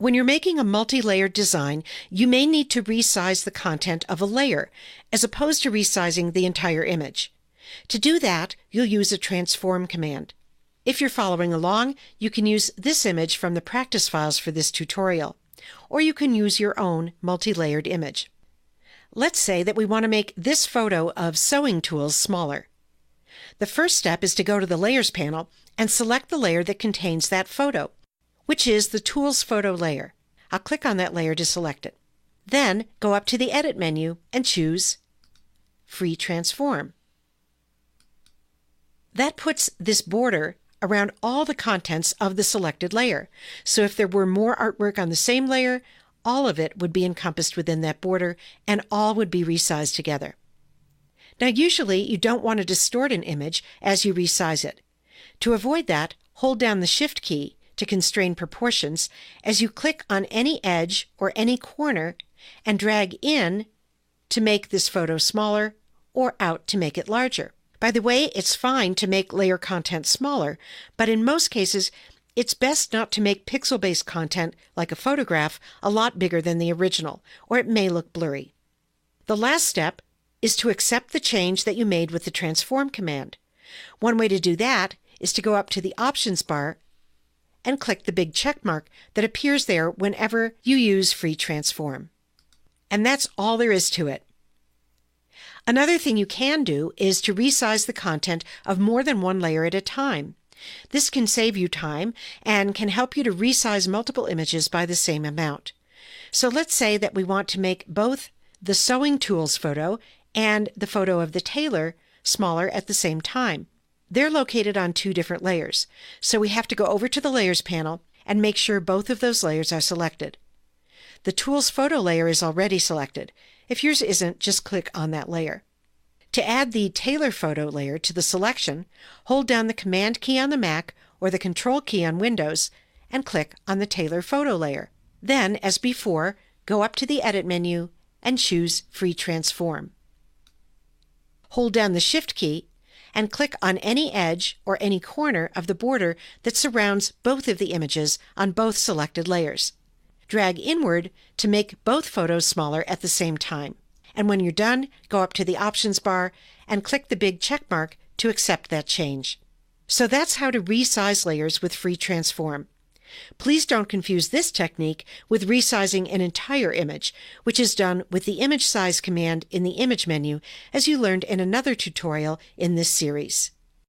When you're making a multi-layered design, you may need to resize the content of a layer, as opposed to resizing the entire image. To do that, you'll use a transform command. If you're following along, you can use this image from the practice files for this tutorial, or you can use your own multi-layered image. Let's say that we want to make this photo of sewing tools smaller. The first step is to go to the Layers panel and select the layer that contains that photo, which is the Tools Photo layer. I'll click on that layer to select it. Then go up to the Edit menu and choose Free Transform. That puts this border around all the contents of the selected layer. So if there were more artwork on the same layer, all of it would be encompassed within that border and all would be resized together. Now usually you don't want to distort an image as you resize it. To avoid that, hold down the Shift key to constrain proportions as you click on any edge or any corner and drag in to make this photo smaller or out to make it larger. By the way, it's fine to make layer content smaller, but in most cases, it's best not to make pixel-based content, like a photograph, a lot bigger than the original, or it may look blurry. The last step is to accept the change that you made with the transform command. One way to do that is to go up to the options bar and click the big check mark that appears there whenever you use Free Transform. And that's all there is to it. Another thing you can do is to resize the content of more than one layer at a time. This can save you time and can help you to resize multiple images by the same amount. So let's say that we want to make both the sewing tools photo and the photo of the tailor smaller at the same time. They're located on two different layers, so we have to go over to the Layers panel and make sure both of those layers are selected. The Tools Photo layer is already selected. If yours isn't, just click on that layer. To add the Tailor Photo layer to the selection, hold down the Command key on the Mac or the Control key on Windows and click on the Tailor Photo layer. Then, as before, go up to the Edit menu and choose Free Transform. Hold down the Shift key and click on any edge or any corner of the border that surrounds both of the images on both selected layers. Drag inward to make both photos smaller at the same time. And when you're done, go up to the options bar and click the big check mark to accept that change. So that's how to resize layers with Free Transform. Please don't confuse this technique with resizing an entire image, which is done with the Image Size command in the Image menu, as you learned in another tutorial in this series.